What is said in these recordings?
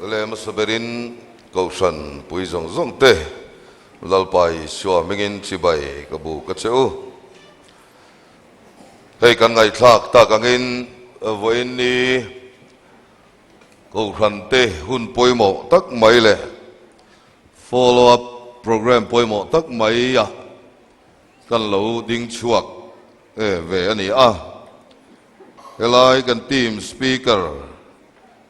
le masaberin Kohhran pui zong zong te lalpai Isua mengin chibai kabu kacheu hei kan ngai thak ta kangin voin ni Kohhran te hun poimo tak mai le follow up program poimo tak mai ya kan lo ding chuak ve ani a helai kan team speaker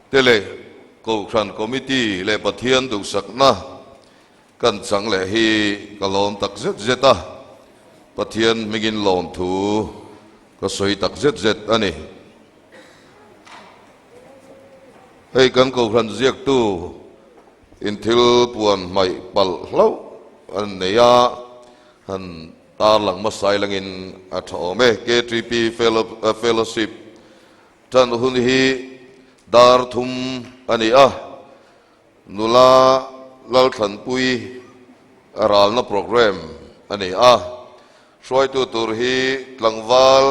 tele Kohhran committee le pathian du sakna kan chang le hi kalom tak zet zeta pathian migin lon thu ka soi tak zet zet ani hei kan Kohhran ziak tu in thil puan mai pal hlo an neya han ta lang masai langin athome K3P fellowship tan hun hi dar thum ani a nula lal than pui aral na program ani a soi tu tur hi tlangwal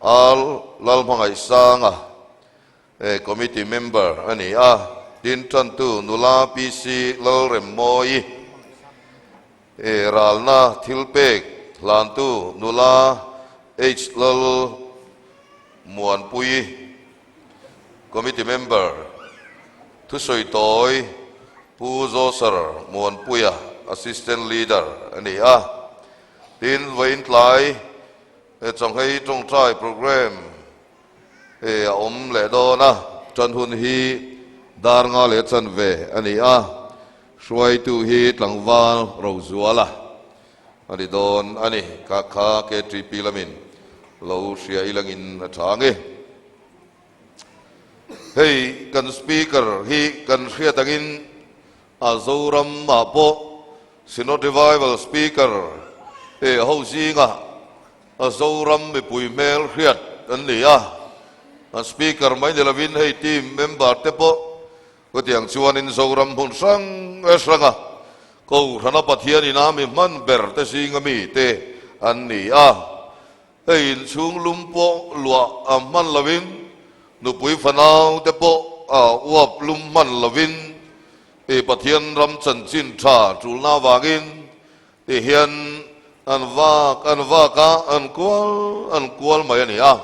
al lal mangai sanga committee member ani a din tan tu nula PC lal remoi ral na thilpek lan tu nula H lal muan pui committee member thu soi toy pu zosar muan puya assistant leader ani a tin vein tlai chong hei trong trai program om lehdawn na chan hun hi dar nga le chan ve ani a suai tu hi tlangwal ro zuala ani don ani ka kha K3P lamin lo sia ilangin athange hei kan speaker hi kan hria tangin azoram ma po sinod revival speaker ho zinga azoram me pui mel hriat an ni a speaker mai de lavin hei team member te po ko tiang chuan in zoram hun sang esranga Kohhran pathian ina mi man ber te singa mi te an ni a hei chung lumpo lua man lavin nu pui fanau te po uap lum man lavin pathian ram chan chin tha chulna wangin hian an ka an kwal mai ani a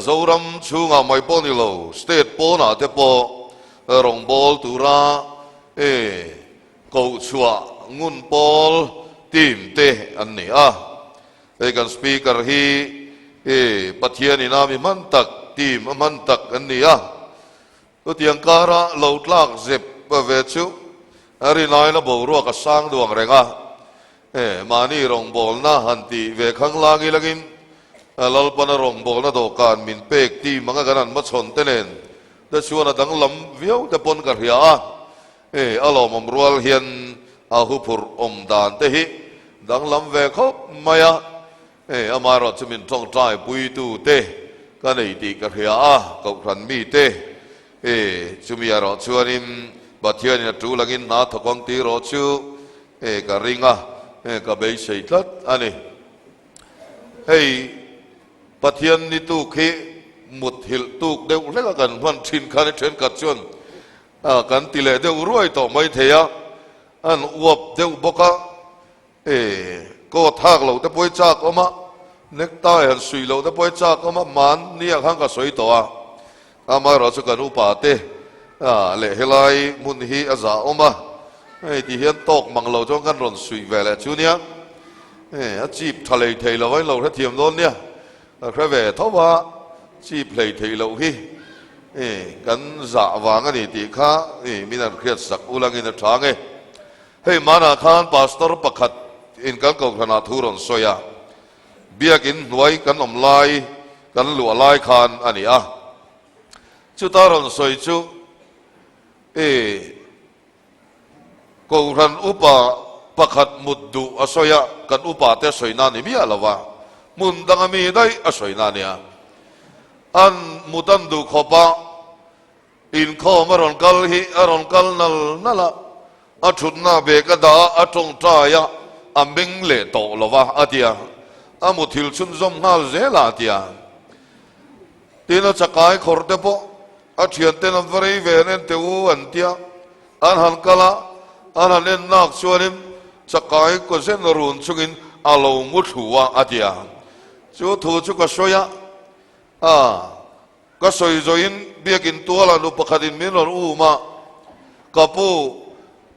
zoram chunga mai po ni lo state po na te po rong bol tura ko chua ngun pol tim te an ni a kan speaker hi pathian ina mi man tak team man tak an ni a tu tiang kara lo tlak zep ve chu ari nai na bo ro ka sang duang renga mani rong bol na hanti ve khang langi lagin lal pana rong bol na do kan min pek ti manga ganan ma chon tenen da chuana dang lam viau te pon ka ria alom rual hian a hupur dan te hi dang lam ve khop maya amaro chumin thong trai pui tu te ka nei ti ka ria Kohhran mi te chumi aro chuanin pathian na tu langin na thokong ti ro chu ka ringa ka bei sei tlat ani hei pathian ni tu khi mut hil tu deu le kan hwan thin khan then ka chuan kan ti le deu ruai to mai theya an uap deu boka ko thak lo te poi chak oma nektai han sui lo te poi chak oma man nia khang ka soi to a ama ro chu kan upa te le helai mun hi aza oma ti hian tok mang lo chong kan ron sui ve le chu nia a chip thalei thei lo vai lo tha thiam don nia khra ve thowa chip lei thei lo hi kan za wang ani ti kha minan khiat sak ulangin athange hei mana khan pastor pakhat in kan Kohhran thuron soya Biak in nuai kan omlai kan lu alai khan ani a chu taron soi chu Kohhran upa pakhat muddu asoya kan upa te soina ni mi alawa mun dangami dai asoina nia an mudan du khopa in kho maron kal hi aron kal nal nala athutna be ka da atong ta ya ambing le to lova atia amuthil chun zom nal zela tia tina chakai khorte po a thian ten an varei ve nen teu an tia an han kala an han en nak chuanin chakai ko zen run chungin alo mu thuwa atia chu thu chu ka soya ka soi zoin biakin tuala nu pakhatin min or uma kapu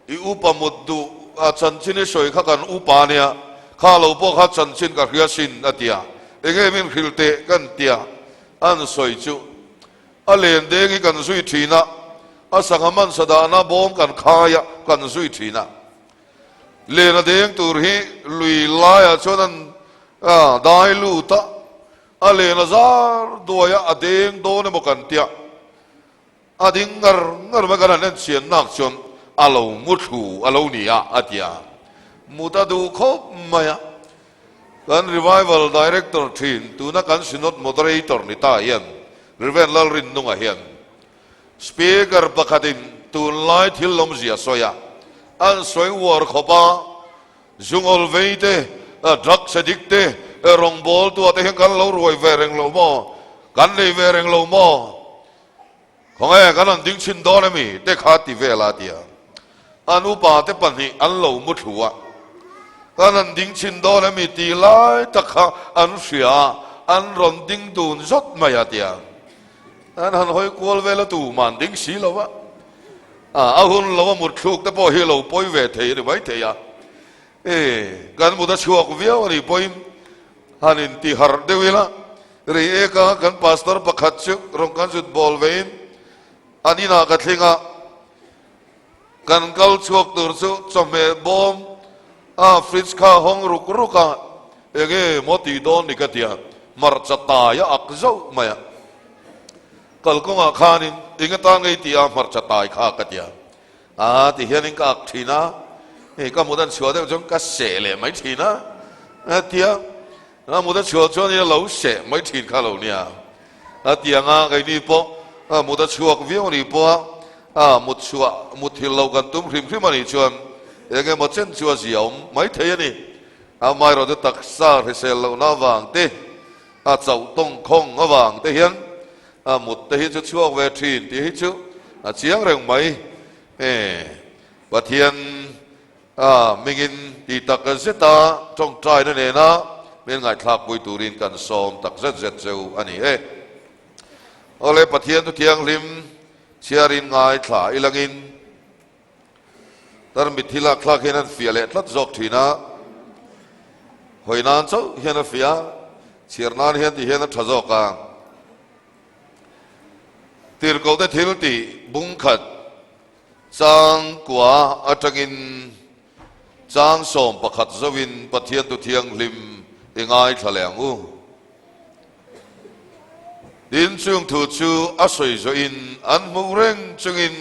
i upa muddu a chanchin soi kha kan upa nia kha lo po kha chanchin ka hria sin atia enge min khilte kan tia an soi chu a len dengi kan sui thina a sangaman sadana bom kan khaya kan sui thina lena deng tur hi lui laya chonan dai lu ta a lena zar doya adeng do ne mokan tia ading ngar ma kan nen chien nak chon alo muthu alo nia atia muta du khop maya kan revival director thin tuna kan synod moderator ni ta yan riven lal rin nunga hian speaker pakhatin tun lai thil lom zia soya an soi war khopa zungol veite drug addict rong bol tu ate kan lo roi vereng lo mo kan nei vereng lo mo khong e kan an ding chin do na mi te khati vela tia anu pa te pan hi an lo mu thuwa kan an ding chin do na mi ti lai takha an sia an ron ding tun zot maya tia an han hoi kol vela tu man ding si lo wa a hun lo mu thuk te po hi lo poi ve thei ni mai thei ya kan mu da chuak viau ni poin hanin ti har de vela re eka kan pastor pakhat chu rong kan jut bol vein anina ka thlinga kan kal chuak tur chu chome bom fridge kha hong ruk ruka ege moti don ni ka tia mar chata ya akzo maya kalkonga khanin ingata ngai ti a mar chatai kha ka tia ti hianin ka ak thina ka mudan chua de jong ka se le mai thina tia na mudan chua chua ni lo se mai thin kha lo nia tia nga ngai ni po mudan chua ko viu ni po mut chua mut thil lo kan tum hrim hrim ani chuan ege mo chen chua ziom mai thei ani mai ro de tak sa he sel lo na wang te chau tong khong awang te hian một tế cho chúa về truyền thì chú chiang rừng mấy và thiên mình in thì tắc rất ta trong trai nó này na bên ngài thạc bùi tù rin cần xóm tắc rất rất dâu anh ấy ở đây bát thiên tu thiang lim chia rin ngài thả ilangin tar mit thila khla khenan fia le thlat jok thina hoinan chau hian fia chirnan hian ti hian thajoka tir ko te thil ti bung khat chang kwa atangin chang som pakhat zawin pathian tu thiang lim engai thaleng u din chung thu chu asoi zo in an mu reng chungin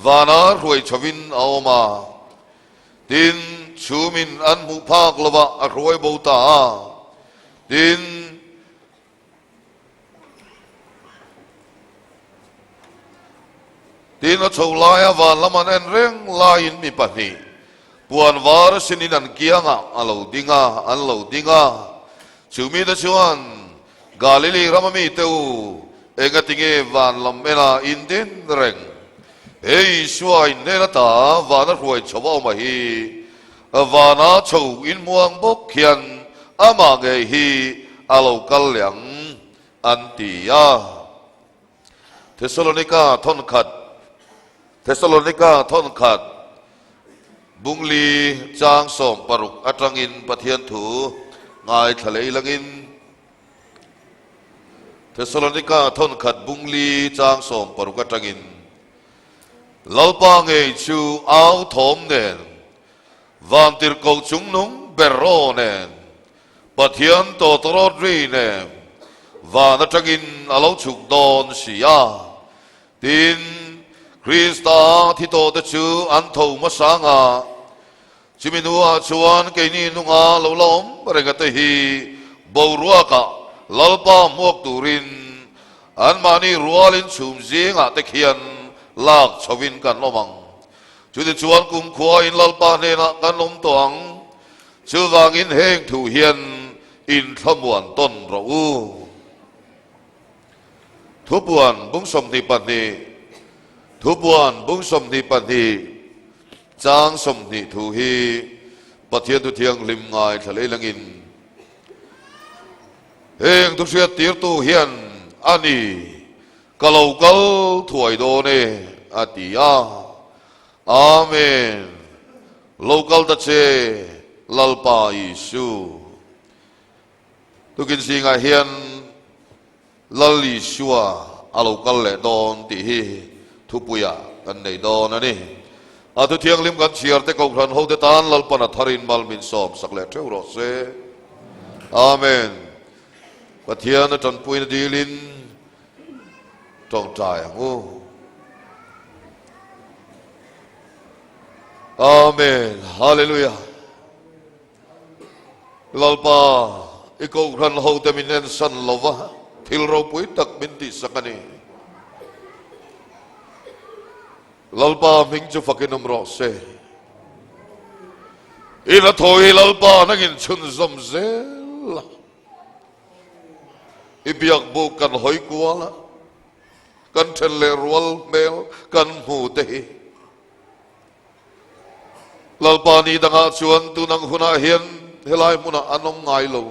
vana ruai chavin aoma din chumin an mu phak lova a ruai bota din tin chau lai van laman en reng lain mi pani puan var sinin an kianga alo dinga chumi da chuan galili ramami teu enga tinge van lam ena indin reng ei suai nena ta vana ruai chawa ma hi vana chau in muang bok khian ama nge hi alo kalyang antia Thessalonica thon khat bungli chang som paruk atrangin pathian thu ngai thalei langin Thessalonica thon khat bungli chang som paruk atrangin lalpa ngei chu au thom nen van tir ko chung nung berro nen pathian to torodri nen van atrangin alo chuk don sia tin Krista thi to te chu an tho ma sanga chiminua chuan ke ni nunga lo lom renga te hi borua ka lalpa mok turin an mani rualin chum zinga te khian lak chawin kan lomang chu te chuan kum khua in lalpa ne na kan lom toang chu wangin heng thu hian in thamuan ton ro u thu buồn bung som ni pan ni thu buồn bung som ni pan ni trang som ni thu hi bắt thiên tu thiêng lim ngài thà lê lang in heng tu suyat tir tu hiền ani kalau kal thuai do ne atia amen local ta che lalpa Isu tu kin si ngai hiền lal Isua a local lehdawn ti hi thu puya kan nei dawn ani a tu thiang lim kan chiar te Kohhran ho te tan lalpa na tharin mal min som sak le theu ro se amen pathian tan puin dilin tong tai ho amen hallelujah lalpa i Kohhran ho te min en san lova thil ro pui tak min ti sakani lalpa ming chu fakinam ro se ina thoi lalpa nangin chun zom zel i biak bu kan hoi kuala kan then le rual mel kan mu te hi lalpa ni danga chuan tu nang huna hian helai muna anom ngai lo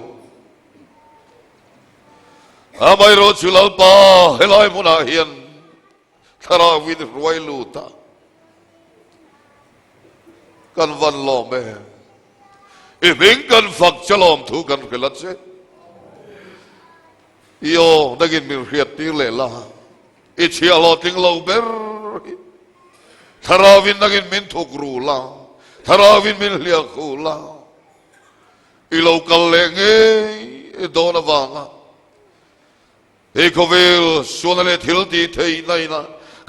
amai ro chu lalpa helai muna hian thara win ruai lu ta kan van lo me i ming kan fak chalom thu kan khilat se yo dagin min riat ti le la i chia lo ting lo ber thara win dagin min thuk ru la thara win min lia khu la i lo kal le nge i do na wanga e kovel suanale thil ti thei nai na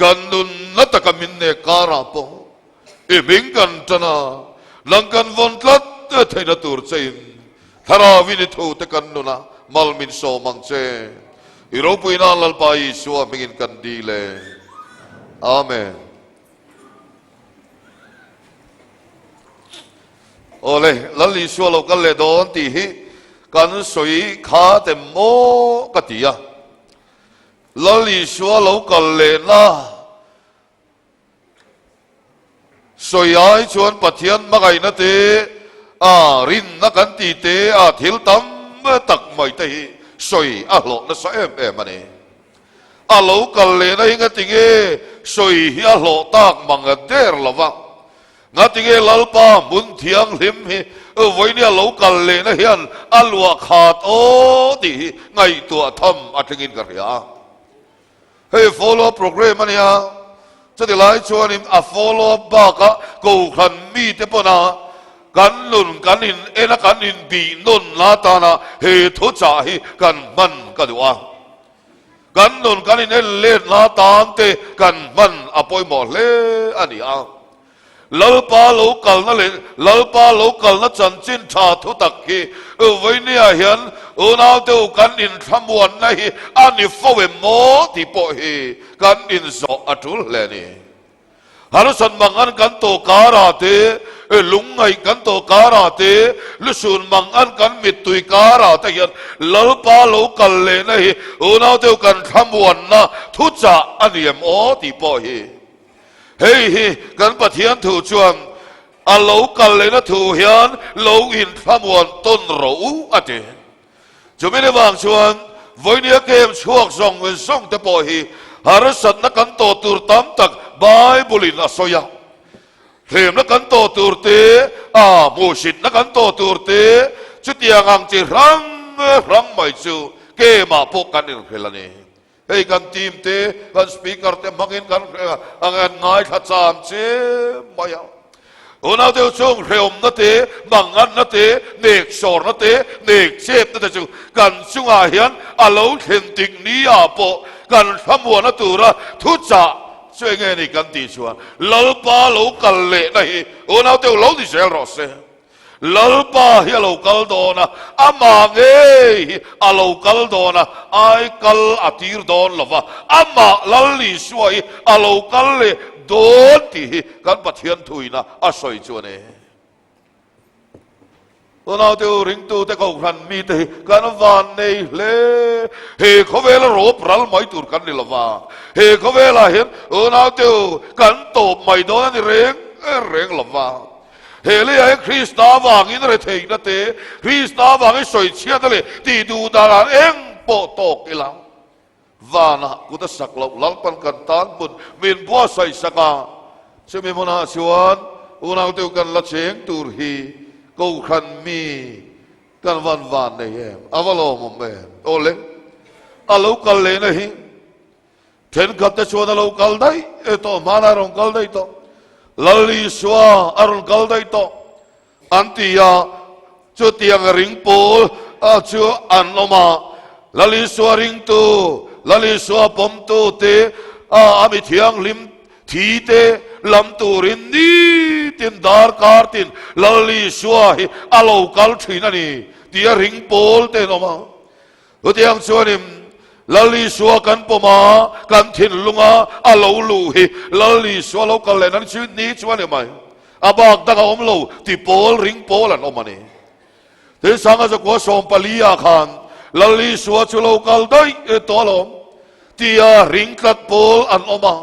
kan nun na takamin ne kara po e ming kan tana lang kan von tlat thei na tur chein thara win thu te kan nuna mal min so mang che i ro puina lalpa Isua mingin kan di le amen ole lal Isua lo kan lehdawn ti hi kan soi kha te mo ka ti a lal Isua lo kan le na soi ai chuan pathian magai na te a rin na kan ti te a thil tam tak mai te hi soi a lo na sa em ani a lo kan le na hinga tinge soi hi a lo tak mang a der lawa nga tinge lalpa mun thiang lim hi voi ni a lo kan le na hian a lua khat o ti ngai tua tham a thingin ka ria hey follow program ania chati lai chuan in a follow back a Kohhran mi te pona kan nun kan in ena kan in bi nun la ta na he thu cha hi kan man ka duwa kan nun kan in le la ta te kan man apoi mo le ani a lalpa local na chan chin tha thu tak ki voi ni a hian unau te kan in thamuan na hi ani fowe mo ti po hi kan in zo atul le ni harusan mangan kan to kara te lungai kan to kara te lusun mangan kan mitui kara te hian lalpa local le na hi unau te kan thamuan na thu cha ani em o ti po hi hey kan pathian thu chuan a lo kal le na thu hian lo in thamuan ton ro ate chumile wang chuan voinia kem chuak zong wen song te po hi harasat na kan to tur tam tak bible in asoya hem na kan to tur te a musit na kan to tur te chutiang ang chi rang mai chu ke ma po kan in khelani hey kan team te kan speaker te mangin kan angan ngai tha cham che maya unau te chung reom na te mangan na te nek sor na te nek chep na te chu kan chunga hian alo then tik ni a po kan thamua na tura thu cha chue nge ni kan ti chuan lalpa lo kal le na hi unau te lo di sel ro se lalpa hi local dona ama nge a local dona ai kal atir don lova ama lalli suai a local le don ti kan pathian thuina a soi chuane nào tiêu ring tu te cầu khăn mi te kan van nei le he có vẻ là rộp ral mai tur kan ni lava he có vẻ là hiện nào tiêu kan tổ mai đó ni reng lava he le ai Krista vàng in re thei na te Krista vàng ai soi chia ta le ti du da la eng po tok ilang vana kuta saklau lalpan kan tan pun min bua sai saka semi mona siwan nào tiêu kan la cheng tur hi câu khăn mi kan van này em avalo một mẹ ole alo kal le nahi then khat te chuan alo kal dai e to mana rong kal dai to lali swa arun kal dai to antia chu tiang ring pol a chu anoma lali swa ring tu lali swa pom tu te ami thiang lim thi te lam turin ni tin dar kar tin lali swa hi alo kal thina ni tia ring pol te no ma utiang chuanim lali swa kan poma kan thin lunga alo lu hi lali swa lo kal nan chu ni chuan mai abak da om lo ti pol ring pol an omani te sanga za ko som palia khan lali swa chu lo kal dai e to lom tia ring klat pol an oma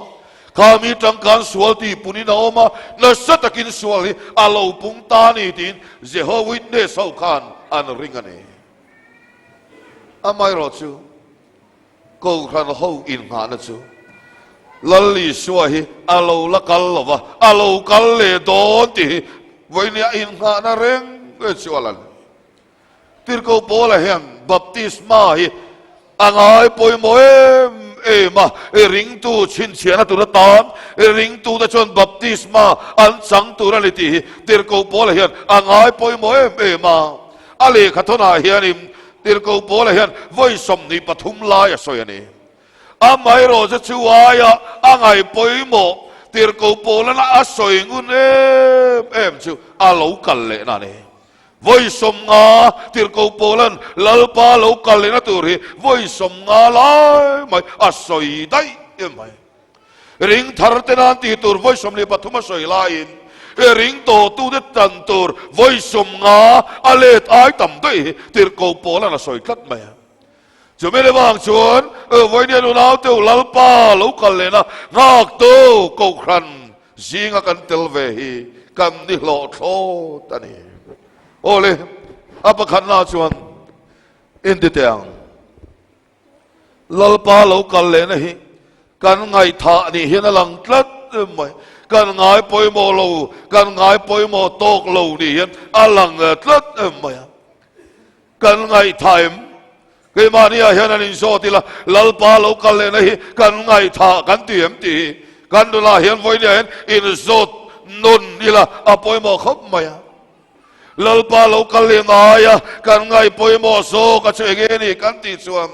kami tangkan sual ti punina oma na satakin sual hi alo pung tani tin Jehovah Witness sau kan an ringani amai ro chu ko khan ho in nga na chu lali suwa hi alo la kal lova alo kal le don ti voinia in nga na reng e chualan tir ko pola hian baptisma hi angai poi moem mà ring tu chin chiana tu tan ring tu da chon baptisma an sang tu ra liti tir ko pol hian angai poi moe mà ale khathona hianim tir ko pol hian voi som ni pathum lai asoi ani amai ro cha chuaya angai poi mo tir ko pol na asoi ngun em chu alo kal le na ne voi som nga tir ko polan lalpa lo kalena turi voi som nga lai mai asoi dai mai ring thar tenan ti tur voi som le pathuma soi lain ring to tu de tan tur voi som nga alet ai tam dai tir ko polan asoi kat mai chu me le bang chuan voi ne lu nau tu lalpa lo kalena ngak tu Kohhran zinga kan tel ve hi kan ni lo tho tani ole apa khanna chuan in ti teang lalpa lo kal le na hi kan ngai tha ni hian alang tlat mai kan ngai poi mo lo kan ngai poi mo tok lo ni hian alang tlat mai kan ngai thaim ke mani a hian anin so ti la lalpa lo kal le na hi kan ngai tha kan tiam ti kan du la hian voi ni hian in zot nun ni la apoi mo khop mai lalpa lo kalinaya kan ngai poi mo so ka chege ni kan ti chuam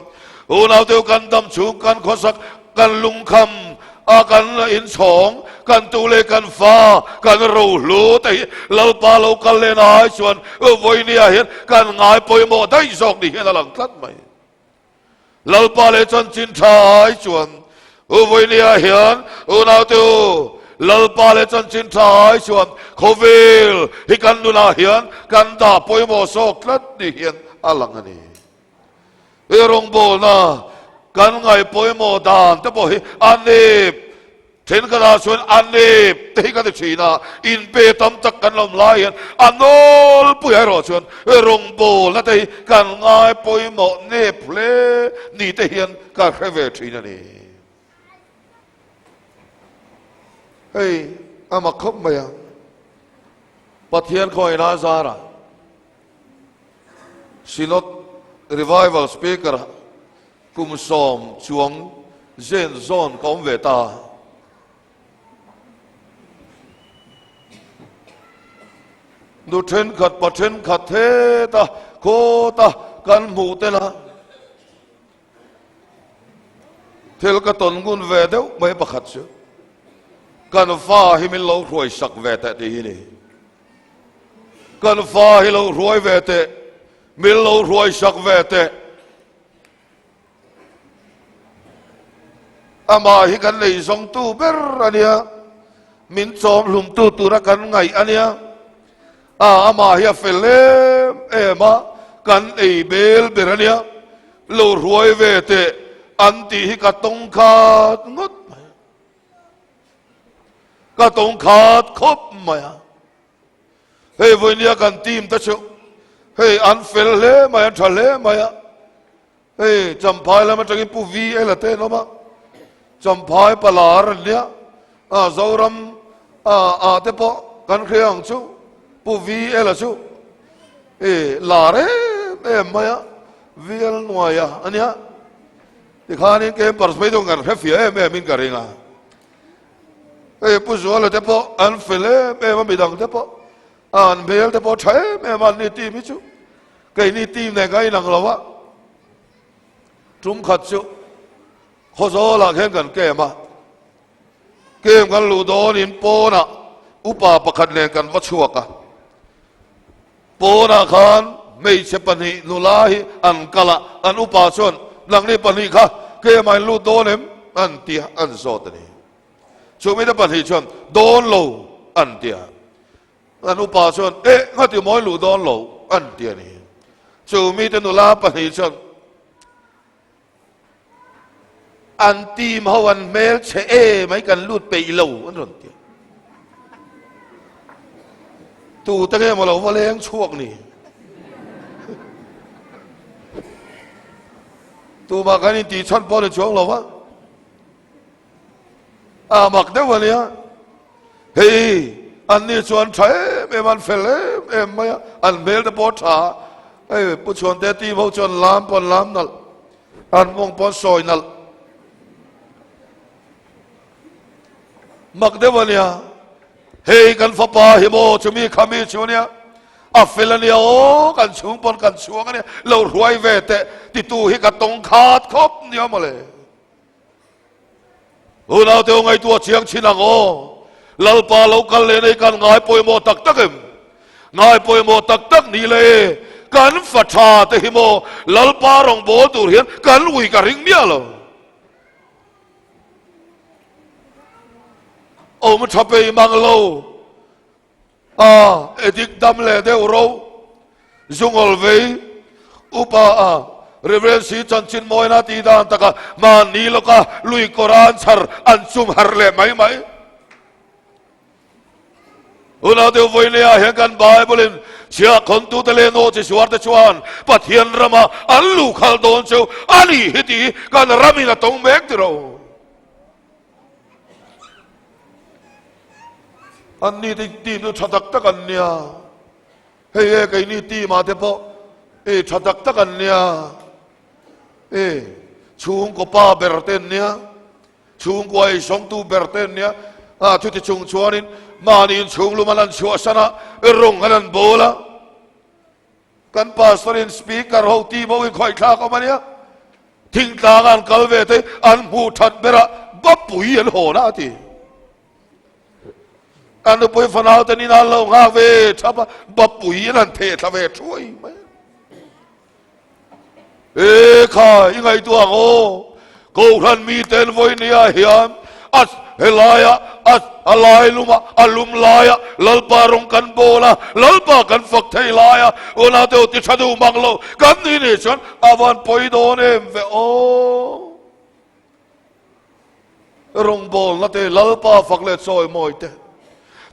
unau teu kan dam chu kan khosak kan lungkham a kan in chong kan tu le kan fa kan ro lu te lalpa lo kalinaya chuan voi ni a hian kan ngai poi mo dai zok ni hian alang tlat mai lalpa le chan chin thai chuan voi ni a hian unau teu lalpa le chan chin thai chuan khovel hi kan nu na hian kan da poi mo sok tlat ni hian alang ani erong bol na kan ngai poi mo dan te bo hi anep then kana chuan anep te hi kan chi na in pe tam tak kan lom lai hian anol pui ai ro chuan erong bol na te kan ngai poi mo nep le ni te hian ka kheve thina ni hey ama khop maya pathian khoi na zara sinot revival speaker kum som chuang zen zon kom ve ta nu then khat pathen khat the ta ko ta kan mu te la thel ka ton gun ve deu mai pakhat chu kan fa hi min lo roi sak ve te ti ni kan fa hi lo roi ve te min lo roi sak ve te ama hi kan nei song tu ber ania min chom lum tu ra kan ngai ania ama hi a fel le มากันไอเบลเบรเนียลูรวยเวเตอันตีฮิกตงขาดงดไหมกตงขาดครบไหมเฮ้ยวันนี้กันทีมตะชุเฮ้ยอันเฟลเล่ไหมอันทะเลไหมเฮ้ยจำพายแล้วมันจะกินปูวีไอ้ละเต้นมาจำพายปลาร์เนี่ยเจ้ารัมเตปกันเครียงชูปูวีไอ้ละชูลาเร่ไหมวีลนัวยอันเนี้ยที่ข้านี่เก็บปัสไปตรงกันแค่ฝีมินกันเองผู้ชัวร์เลยเตปอันเฟลเล่มันไม่ดังเตปอันเบลเตปใช้มันนี่ทีมิชูไก่นี่ทีมไหนไก่นังเราวะจุ่มขัดชูขอโซล่ะแข่งกันเกมกันลูโดนินโปนะอุปาปคันเล่นกันวัชวกะโปนะขันไม่ใช่ปนินุลาหิอันกะละอันอุปาชนหลังนี้ปนิค่ะเกมไม่ลูโดนิมอันเตียอันโซตนี่ช่วงไม่ได้ปนิชนโดนโลอันเตียอันอุปาชนเขาที่มอยลูโดนโลอันเตียนี่ช่วงไม่ได้นุลาปนิชนอันตีมฮวันเมลเชไม่กันลูดไปอีโลอันนั้นเตียตู่ตะเกียบมาเราว่าเลี้ยงช่วงนี้ตู่มากันนี่ตีชั้นปอในช่วงเราวะมักได้วันนี้เฮ้ยอันนี้ชวนใช้มันเฟลไม่อันเมลจะปอชาผู้ชวนเตตีผู้ชวนล้ามปนล้ามนั่นอันมงปนซอยนั่นมักเดวันเนียเฮกันฟ้าป่าเฮโมจะมีคำมีชัวเนี่ยเฟลเนียโอกันช่วงปนกันช่วงเนี่ยเรารวยเวทติตูเฮกันตรงขาดครบเนี่ยมาเลยเราเที่ยวไงตัวเชียงชินังโอเราป่าเรากันเลยในการง่ายป่วยโมตักตักง่ายป่วยโมตักตักนี่เลยกันฝัดชาเตหิโมเราป่ารองโบตูเรียนกันลุยกันริงเมียเราโอ้มันชอบไปมังโลดิกดำเลยเดี๋ยวเราจุงอลเวอุปเรเวลซีจันชินมอยนาตีดานตะกะมานีโลกะลุยกุรานสร์อันซุมฮาร์เลไหมอุณาเดียวไว้เนี่ยเห็นกันบายบลินเชื่อคนตูเตเลโนจิสวาร์ตชวนปัทเฮียนรามาอันลูกขัลโดนเชียวอันนี้ฮิตีกันรามินาตงเมกติโรอันนี้ที่ดูชัดตักกันเนี่ยเฮ้ยไอ้นี่ที่มาเถอะพอชัดตักกันเนี่ยชุงก็ป้าเบรเตนเนี่ยชุงก็ไอ้สองตูเบรเตนเนี่ยทุกที่ชุงชวนินมานี่ชุงลุมันชัวชนะรงกันโบละกันป้าสรินสปีกเกอร์เขาตีบอกว่าคอยคลาเข้ามาเนี่ยทิ้งตางานกัลเวทอันมูทัดเบระบับปุยอันโหนะทีอันนู้นไปฟันเอาแต่นี่นั่นเราหาเวทับบับปุ๋ยนั่นเททำเวช่วยไหมข้ายังไงตัวโง่กูท่านมีเต็นไว้เนี่ยเฮียมเฮลายอะไรลุมลุมลายลลปารงกันโบนะลลปากันฝักไทยลายโอนาเดียวติดชดูมังโลกันนี่นี่ฉันวันปอยโดนเวโอรงโบนะเตลลปาฝักเล็ดซอยมอยเต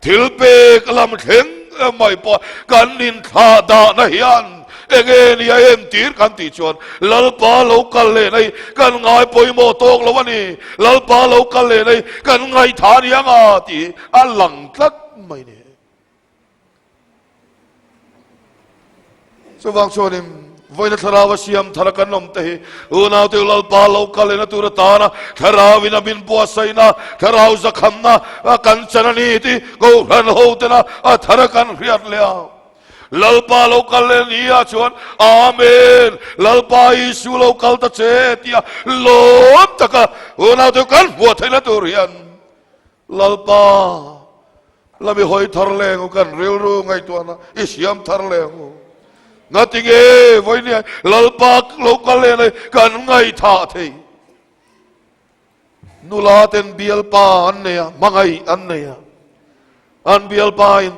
ทิลเปกลำเข็งไม่พอกันนินทาดานะยันนี่ตีร์กันติชวนลลปาโลกันเลยในกันง่ายปอยโมตงแล้ววันนี้ลลปาโลกันเลยในกันง่ายฐานยังตีหลังทัดไม่เนี่ยสว่างชวนิมวันนั้นทาราวชิยมทารกันนมเตะอุณาเตลลปาโลกันเลยนะตุรตานะทาราวินาบินบัวไซนะทาราวจะคำนะกันชนะนี่ที่กูรันโฮเตนะทารกันเรียดเลี้ยลลปาโลกันเลยนี่ชวนอาเมนลลปาอิสุโลกันตะเจติยาโลบตะกะอุณาเตกันบัวไทยนะตุเรียนลลปาเราไม่หอยทารเลงกันเรียวรู้ไงตัวนะอิสยามทารเลงนั่นติงวันนี้ลลปากโลกาเลนกันไงท่าเทนุลาเต็นเบียลปาอันเนี่ยมังไงอันเนี่ยอันเบียลปาอิน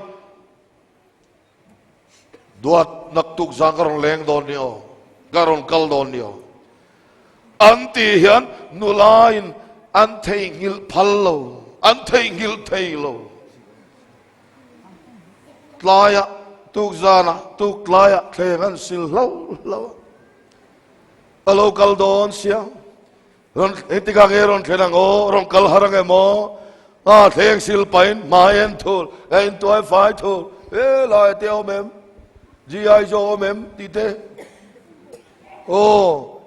ดวด nak tuk zang karong leng don niyo karong kal don niyo anti hian nulain an thei ngil phallo an thei ngil theilo tlaya tuk zana tuk tlaya thengan sil lo alo kal don sia ron etika nge ron thenang o ron kal harang emo theng sil pain mayen thul en toy phai thul lai tiêu mem gi ai zo mem ti te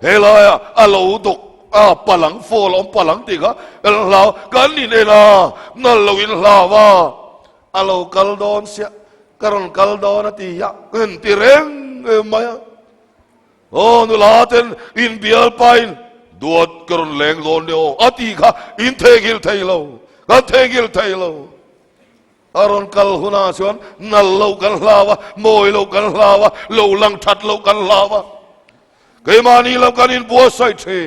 lai alo tuk palang fo lom palang ti ka lao kan ni ne na na lo in lawa alo kal don sia karon kal don ti ya en ti reng maya nu la ten in bial pain duat karon leng don neo ati kha in thegil thailo kan thegil thailo aron kal huna chuan nal lo kan lawa moi lo kan lawa lo lang that lo kan lawa ke mani lo kan in bua sai the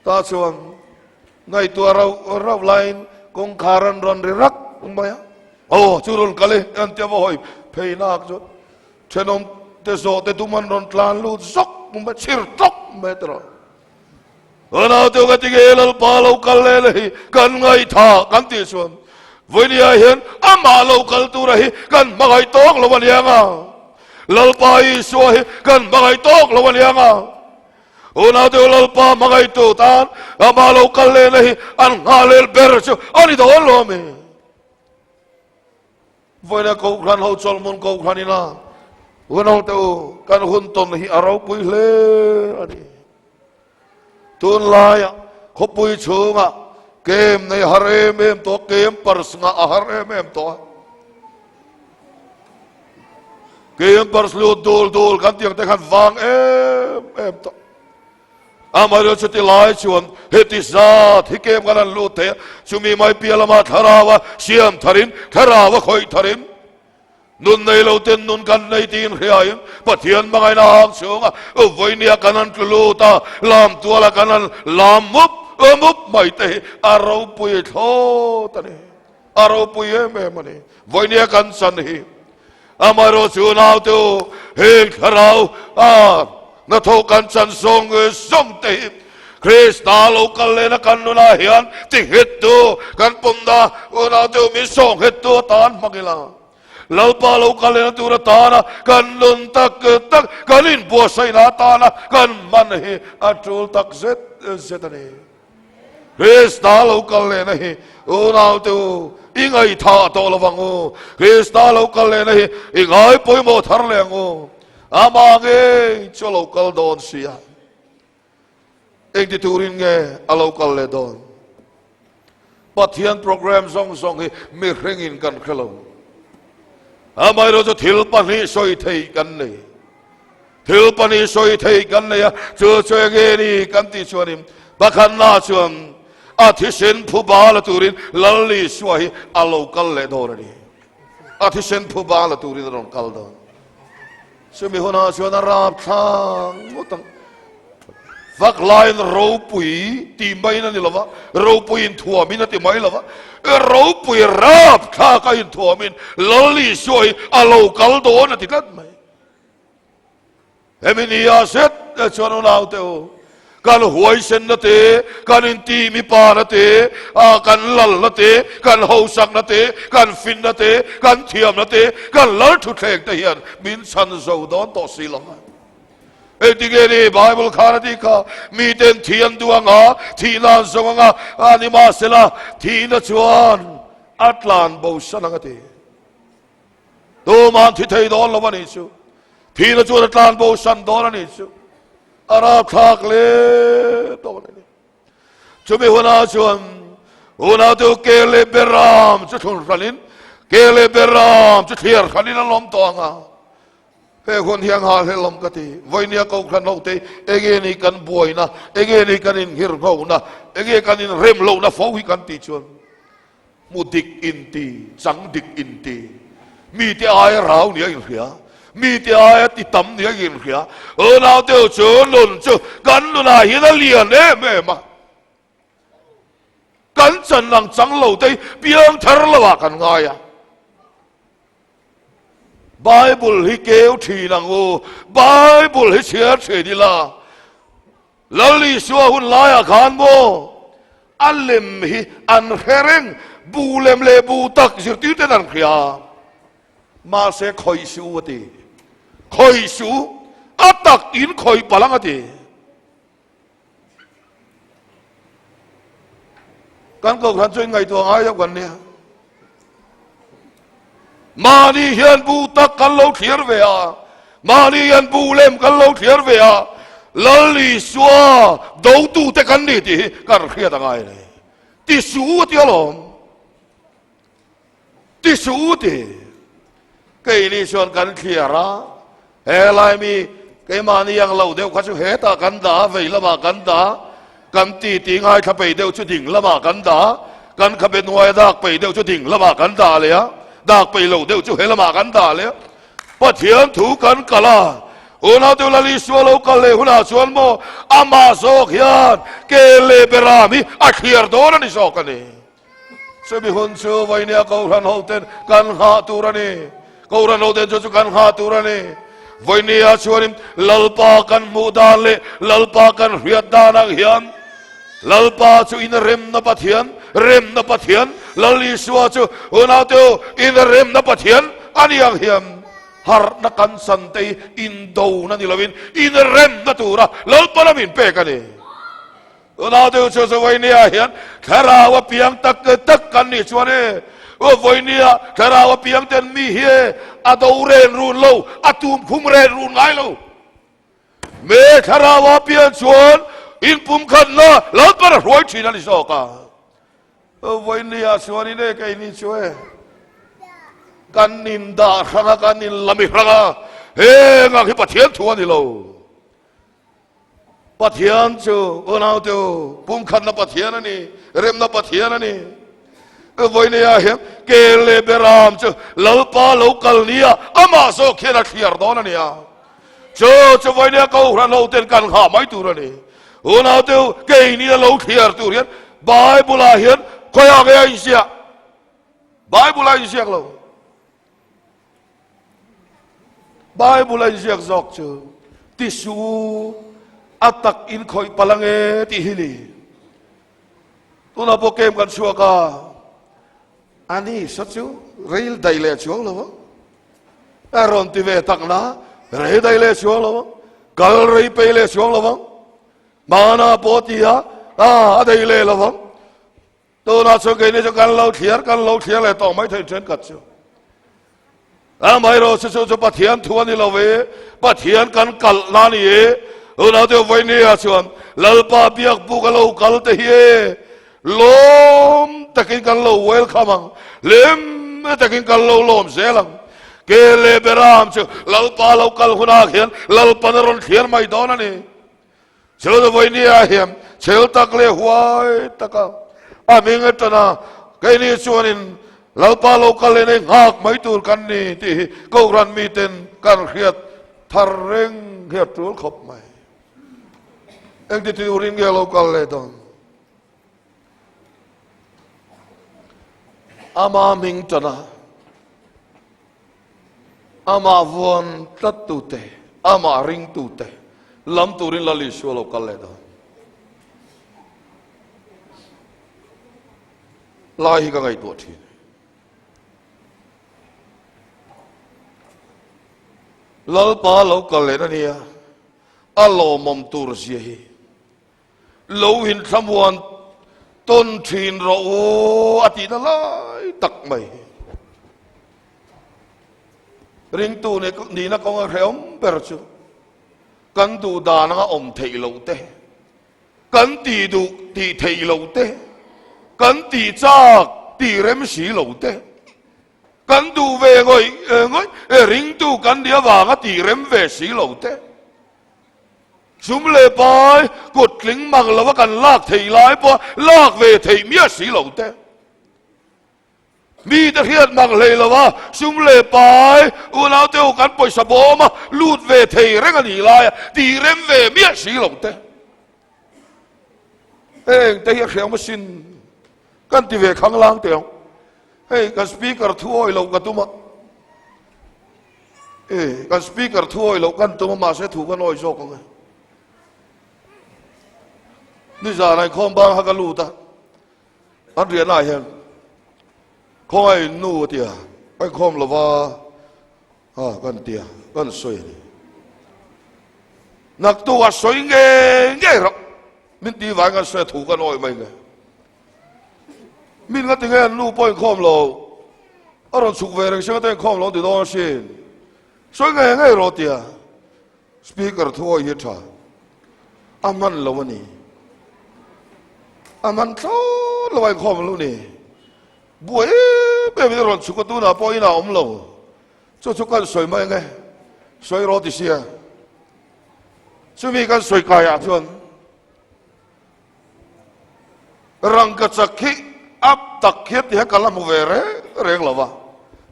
ta chuan ngai tua rau lain kong kharan ron ri rak maya churun kale an tia hoi phei nak chu thenom te so te tuman ron tlan lu zok mumba chir tok metro ana te ga ti ge lal pa lo kal le kan ngai tha kan ti chuan với nia hiền ama lâu kal tu rahi kan magai tok lo wan yanga lalpa Isua hi kan magai tok lo wan yanga una te lalpa magai tu tan ama lâu kal le nahi an ngalel ber chu ani do lo me với nia Kohhran ho Chawlhhmun Kohhran ina una te kan hun ton hi arau pui le ani tun laya khopui chunga kem nei harem em to kem pars nga harem em to kem pars lu dol kan tiang te khan wang em to amaro chuti lai chuan heti zat hi kem kan lu te chumi mai pialama tharawa siam tharin tharawa khoi tharin nun nei lo ten nun kan nei tin hriain pathian mangai na hang chunga voinia kanan tlu ta lam tuala kanan lam mup mup mai te arau pui tho tane arau pui em mane voinia kan san hi amaro chunau tu hel kharau na tho kan san song te Krista lo kal le na kan nu na hian ti het tu kan pumda una tu mi song het tu tan magila lalpa lo kal le na tu ra ta kan nun tak kan in bo sai na ta na kan man hi atul tak zetane Krista lo kal le na hi una tu ingai tha to lo wangu Krista lo kal le na hi ingai poi mo thar le ngo ama ge cholo kal don sia ek di turin nge alo kal le don pathian program song hi mi rengin kan khelo amai ro thil pani soi thei kan nei thil pani soi thei kan nei chu ge ni kan ti chuanim bakhan na chuan athisen phu bala turin lalli suai alo kal le don ni athisen phu bala turin ron kal don sumi hona chuan rap thang mutang vak lain rau pui ti mai na ni lova rau pui in thua min ti mai lova rau pui rap kha ka in thua min lali soi alo kal do na ti lat mai emini ya set chono nau te o kan huai sen na te kan in ti mi pa na te kan lal na te kan ho sak na te kan fin na te kan thiam na te kan lal thu thek te hian min san zo don to si lova etigeni Bible kharati ka miten thian duanga thina zonga anima sela thina chuan atlan bo sanangati to man thi thei don lawani chu thina chuan atlan bo san don ani chu ara khak le to ni chumi hona chuan hona to kele beram chu thun ralin kele beram chu thiar khalin lom tonga he hon hiang ha he lom kati voinia Kohhran ho te ege ni kan boina ege ni kan in hir ho na ege kan in rem lo na fo hi kan ti chuan mudik inti chang dik inti mi te ai rau ni in hria mi te ai ti tam ni in hria na te chu lun chu kan lu na hi na lian me ma kan chan lang chang lo te piang thar lawa kan ngai Bible hi kêu thi nang u Bible hi chia che đi la lali Isua hun laya khan mo alim hi an hereng bu lem le bu tak zir ti te dan khia ma se khoi su ati khoi su atak in khoi palang ati kan Kohhran chơi ngày tuang ai quan nè mà đi hiền bu tak kan lâu thier về à mà đi hiền bu lem kan lâu thier về à lali Isua đầu tu te kan đi thì kan khia tang ai này ti su ti alom ti su ti cái ni xuân kan khia ra he lai mi cái mà ni yang lâu đều khát chú he ta kan đá vậy là mà kan đá kan ti ngay khắp bể đều chú đỉnh là mà kan đá kan khắp bên ngoài đạc bể đều chú đỉnh là mà kan đáเลยá đạc bể lâu đều chú he là mà kan đáเลยbắt thiên thủ kan kala Una tu lali Isua lo kalle huna chuan mo ama sok hian kele berami akhiar dona ni sokani sebi hun chu vainia Kohhran hoten kan ha turani Kohhran hoten chu kan ha turani vainia chuanim lalpa kan mudale lalpa kan riadana hian lalpa chu in rem na pathian lali Isua chu una tu in rem na pathian aniang hiam har na kan santei in do na nilawin in rem na tura lalpa na min pe kani una tu chu so vainia hian kharawa piang tak kan ni chuane o vainia kharawa piang ten mi hi ado ren run lo atum khum ren run ngai lo me kharawa piang chuan in pum khan na lalpa na roi thina ni soka o vainia chuan ne kai ni chue kan nin da ranga kan nin lami ranga he nga khi pathian thuan ni lo pathian chu onau tu pum khan na pathian ani rem na pathian ani voinia hem kele beram chu lalpa local nia ama so khena khiar don ani a chu voinia Kohhran lo ten kan ha mai tu rani onau tu ke ni lo khiar tu rian Bible a hian khoya ge ai sia Bible ai sia lo Bible ai sia zok chu ti su atak in khoi palange ti hili tu na po kem kan suaka ani sachu reil dai le chuang lo aron ti ve tak na re dai le chuang lo kal rei pe le chuang lo mana po ti a dai le lo tu na so ke ni so kan lo thiar le to mai thai chen kat chu mai ro so pathian thuan ni lo ve pathian kan kal na ni una te vainia chuan lalpa biak bu ka lo kal te hi lom takin kan lo welcome lem takin kan lo lom zelang kele beram chu lalpa lo kal huna khian lalpa na ron khian mai don ani chelo te vainia hiam chel tak le huai taka aming etana kai ni chuanin lalpa lo kal le ngak mai tur kan ni ti Kohhran mi ten kan khiat thareng khiat tul khop mai anh đi tiêu riêng nghe local lệ don, ama mình chana, ama vuan tát tu te, ama ring tu te, lam tu riêng lali Isua local lệ don, lai hi ka ngai tu thi, lalpa local lệ đó nia, alo mom tur zihi. Lâu hình tham quan tôn thìn rõ ati na lai tak mai ring tu ne ni na kong reom per chu kan tu da na om thei lo te kan ti du ti thei lo te kan ti cha ti rem si lo te kan tu ve ngoi ring tu kan dia wa nga ti rem ve si lo te chúng lệ bài cột lính bằng là cần lạc thầy lái po lạc về thầy mía xí lẩu te mi ta hiền bằng lệ là chúng lệ bài u nào tiêu cắn bồi sập bố mà lút về thầy reng anh lái thì rem về mía xí lẩu te ê ta hiền khéo mà xin căn thì về khang lang tiêu hey cái speaker thui lẩu cái tu mà กันสปีกเกอร์ถ้วยเรากันตัวมาเสียถูกกันอ้อยโชกไงนี่จะอะไรข้อมบางฮักลูตาอันเรียนอะไรเห็นข้อไอ้นู่เตียไอ้ข้อมละว่ากันเตียกันสวยนักตัวสวยเงี้ยหรอกมินตีวายกันเสียถูกกันอ้อยไหมไงมินก็ถึงไอ้นู่ปอยข้อมเราเราสุกเวรเชื่อแต่ข้อมเราติดต่อเสียสวยเงี้ยรอเตียสปีกเกอร์ถ้วยเยอะช่ามันละวันนี้มันโซ่ละวันข้อมเรานี่บัวเป็นวิธีรอนสุกตัวน่ะปอยน่ะเราชุกกันสวยไหมไงสวยรอติเสียช่วยมีกันสวยกายชวนรังกจักขีอับตักเขียดที่ให้กันละมุเวรเร่งละวะ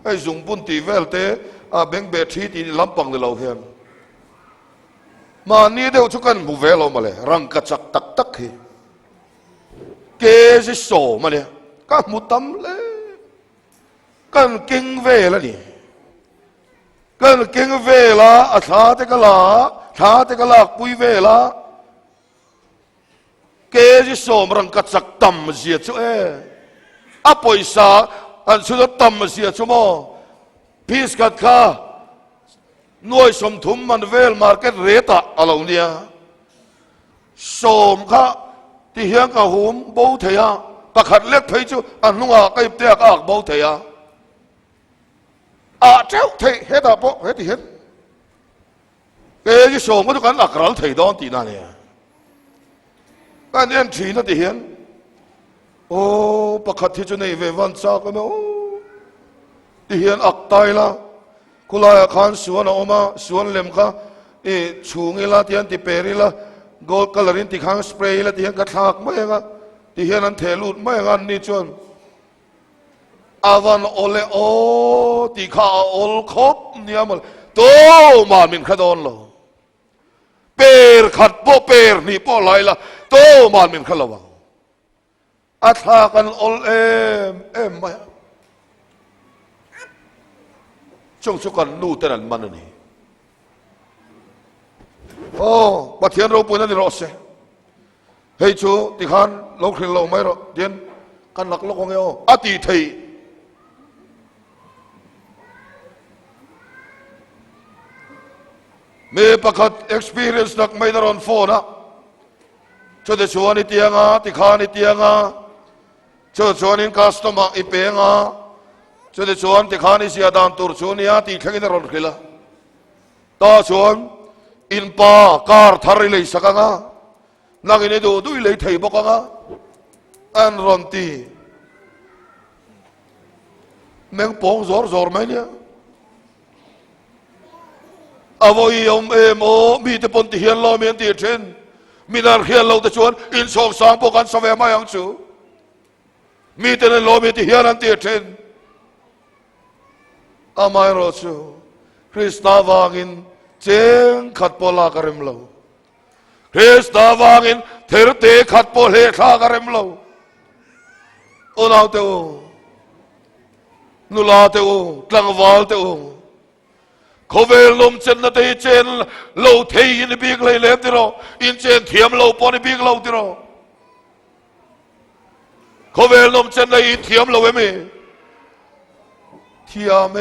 ไอ้จุงปุ่นตีเวลเตเบงเบทีที่ลำปังเดเราเห็นมานี่เดี๋ยวชุกันมุเวลเรามาเลยรังกจักตักตักขีเกจิโซมาเลยก็มุตัมเลยกันกิงเวละนี่กันกิงเวละอาชาเตกละชาเตกละปุยเวละเกจิโซมรังกัดสักตัมเสียชัวอปอยสาอันสุดตัมเสียชัวโมพิสกัดข้าหน่วยสมทุมมันเวลมาร์เก็ตเรตะอะไรเนี่ยสมข้าที่เฮียงกับหุมบูเทียประคัดเล็กเพยจูอันนุ่งอาก็ยิบเตียกบูเทียเจ้าเทเฮดาโปเฮดิเฮดเกจิโซมก็ทุกคนอักรัลเทดอนตีนั่นเนี่ยการเอ็นทีนั่นที่เห็นโอ้ประคัดที่จะในเววันซาก็ไม่โอ้ที่เห็นอักตายละกุลายขันสวนออกมาสวนเล็มค่ะชูงิละที่เห็นที่เปรีละโกลกัลลินที่ขังสเปรย์ละที่เห็นกระทากไม่เงี้ยที่เห็นนั้นเทลุดไม่เงี้ยนี่จนอาวันโอเลโอที่ข้าโอลคบเนี่ยมันโตมามินขดอนโลเปรขัดโปเปรนี่โปไหลละโตมามินขลาวอัฐากันโอลเอ็มไม่จงสุกันนู่เตนันมันนี่โอ้ปัจเจียนเราปุ่นนั่นรอเสเฮ้ยชูติขันโลกเรื่องเราไม่รอเดียนกันหลักโลกของเอวอติเทมีประคัด experience นักไม่ได้รอนโฟนะช่วยชวนนิตยงาติขานิตยงาช่วยชวนอินคัสตอมาอิเปงาช่วยชวนติขานิเสียดานตุรชวนียติขังอินรอนขิละต่อชวนอินปาการทาริเลยสักงานักอินดูดุยเลยไทยบกงาอันรอนตีแมงปองซอร์ไหมเนี่ยอวัยยมโมมีแต่ปนที่เฮียนเราเมียนตีเชนมีนารเฮียนเราแต่ชวนอินสองสามพวกกันสมัยมายังชูมีแต่ในเรามีที่เฮียนนั่นตีเชนอาไม่รอชูคริสต์วางินเจงขัดโปลากริมเราคริสต์วางินเทรเตขัดโปเลขากริมเราโอนาเตโอนุลาเตโอตังวาลเตโอเขาเวลลมเจนนาทีเจนเราเทียนบีกเลยเล็บติโรอินเจนเทียมเราปอนบีกเราติโรเขาเวลลมเจนในเทียมเราเวมีเทียม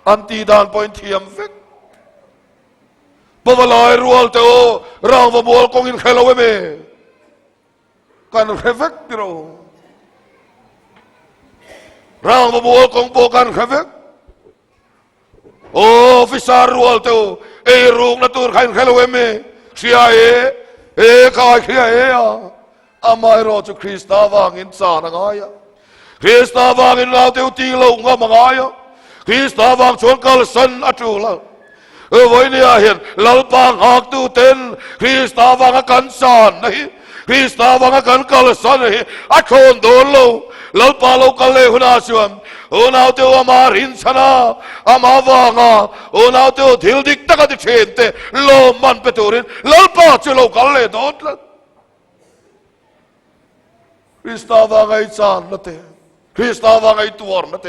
อันตีดานปอยเทียมเฟกปวลายรัวเตโอร่างวบัวกงอินใครเราเวมีกันเฟกติโรร่างวบัวกงโปกันเฟกโอ้ฟิซารัวเตโอรูงนัตูร์ใครใครเราเวมีเชียข้าเชียอาไม่รอจุคริสต์วางอินสานง่ายคริสต์วางอินเราเตโอตีเราง่ายง่ายคริสต์วางชวนกัลสันอัจูละวันนี้เห็นลัลปังหักตูเต็นคริสต์วางกันสานนี่คริสต์วางกันกัลสันนี่อัชนโดนเราลัลปาเรากัลเลหุนาชวนโอ้นาเตวมารินชนะอามาวางาโอ้นาเตวทิลดิกตะกัดเชนเตโลมันเปตูรินลัลปาจุโลกัลเลโดดละคริสต์วางไอจานนั่นเตคริสต์วางไอตัวนั่นเต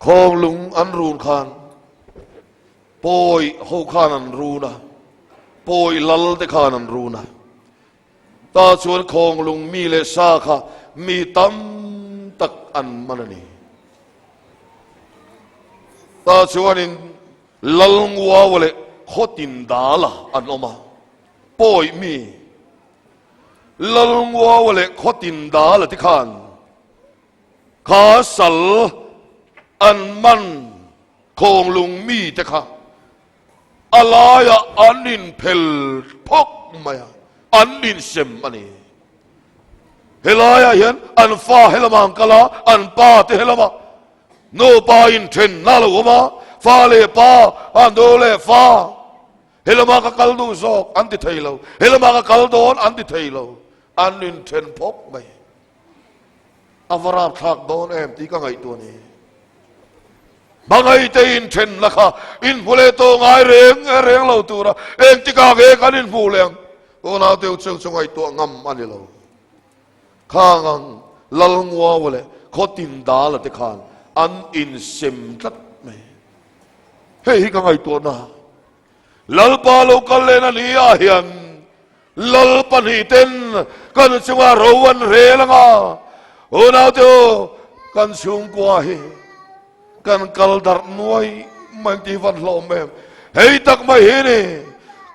คองลุงอันรูนคานปอยหูคานันรูนะปอยลัลเตคานันรูนะตาชวนคองลุงมีเลซาค่ะมีตั้มตักอันมันนี่ตาชวนinลัลงัววะเลขตินดาละอันออกมาปอยมีลัลงัววะเลขตินดาละที่ขานขาสัลอันมันคงลุงมีแต่ค่ะอะไรอันนินเพลพกมาอันนินเซมอันนี้เฮลายเห็นอันฟ้าเฮลมังกลาอันป้าที่เฮลมาโนปาอินเทนนาลูมาฟ้าเลป้าอันโดเลฟ้าเฮลมากกัลดูซอกอันติเทยโลเฮลมากกัลโดนอันติเทยโลอันนินเทนพกมาอวราบทักโดนที่ก็ไงตัวนี้บางไงเตอินเทนละค่ะอินผู้เลโตง่ายเร่งเราตัวละที่กางกันอินผู้เลงโอ้น่าเตียวเชิงไงตัวงำอันนี้เราข้างลัลงัววะเลยขตินดาละที่ขานอันอินเซมทัดไหมเฮ้ยก็ไงตัวน่ะลัลปาโลกันเลยนะนี่อาเฮียนลัลปันหิเต็นกันชัวโรวันเรลังอ่ะโอ้น่าเตียวกันชุงกว่าเฮกันกัลดาร์นวยมันที่วันลมเองเฮ้ยตักไม่เห็นนี่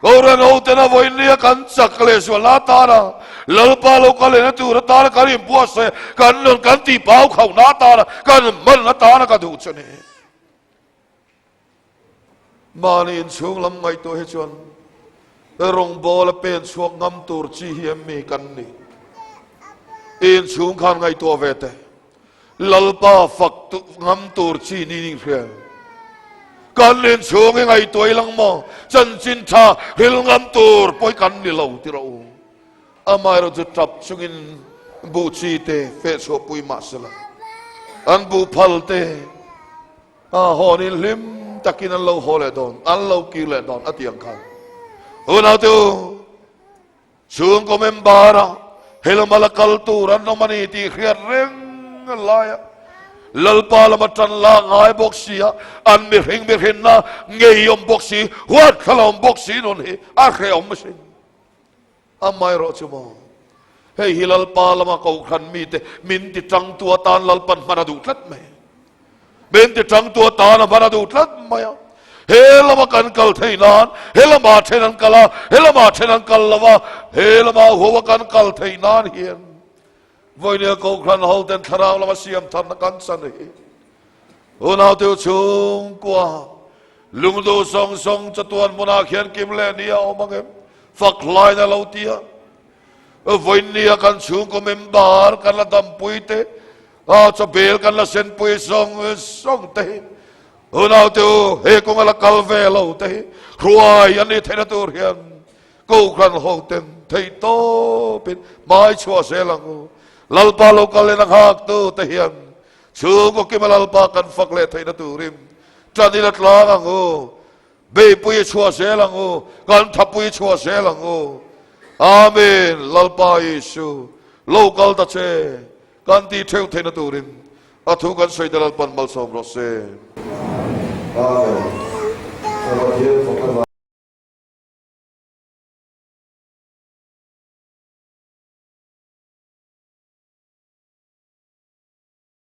กอรันเอาแต่ละวันนี้กันสักเลสวลาตาระลัลปาโลกันเลยนะตัวตาละกันยิ่งปวดเสกันนนกันตีเปล่าเขาหน้าตาละกันมันหน้าตาละกันดูชนี่มานี่ช่วงลำไงตัวเหตุนแต่รงบอลเป็นช่วงงำตัวจีเฮียมีกันนี่อินช่วงขันไงตัวเวทลัลปาฝักตุงำตัวจีนี่นิ่งเพียงการเล่นช่วงยังไงตัวลังมอจันจินทาเฮลงำตัวปอยกันนี่เราที่เราอามาเราจะจับช่วงอินบูชีเตเฟสโอปุยมาสละอันบูพัลเตฮอนิลิมตะกินอันเราฮอเลดอนอันเรากิเลดอนอัตยังกันโอ้นาเตอช่วงก็เมมบาระเฮลมาลกัลตูรันนมันนี่ที่เขียนเร่งลายลัลปาลมาจันลางายบกสีอันมีเห็นนะเงยอมบกสีหัวขลอมบกสีนนเอาเขยอมไม่ใช่อาไม่รู้ชั่วโมงเฮ้ยลัลปาลมาเขาขันมีแต่มินติจังตัวตาลัลปันมาดูทัดไหมมินติจังตัวตาลมาดูทัดไหมเฮลมากันกัลเทนานเฮลมาเทนันกัลเฮลมาเทนันกัลละวะเฮลมาหัวกันกัลเทนานเฮียนวันนี้ก็ครั้งฮอลเดนทาราวละมาเสียมทันกันสันนี่โอ้น่าเที่ยวชงกว่าลุงดูสองจะตัวมุนาเขียนกิมเลนี่เอามาเก็บฝักลายนั่นเราเตียวันนี้กันชงก็เมมบาร์กันละดำปุยเตจะเบลกันละเซนปุยสองเตโอ้น่าเที่ยวเฮกงละกัลเวลเราเตครัวยันนี่เทนตัวเรียนก็ครั้งฮอลเดนเทโตเป็นไม้ชัวเซลังลัลปาโลกาเลนักฮักตัวเทียนชูก็กิมาลัลปากันฟักเลทัยนัตุริมจันดินัตลางังโอเบย์ปุยชัวเสลังโอกันทับปุยชัวเสลังโออาเมนลัลปายิสูโลกาลตาเชกันตีเทวทัยนัตุริมอาทุกันใส่เดลัลปันมัลสอมรสเซอาเมน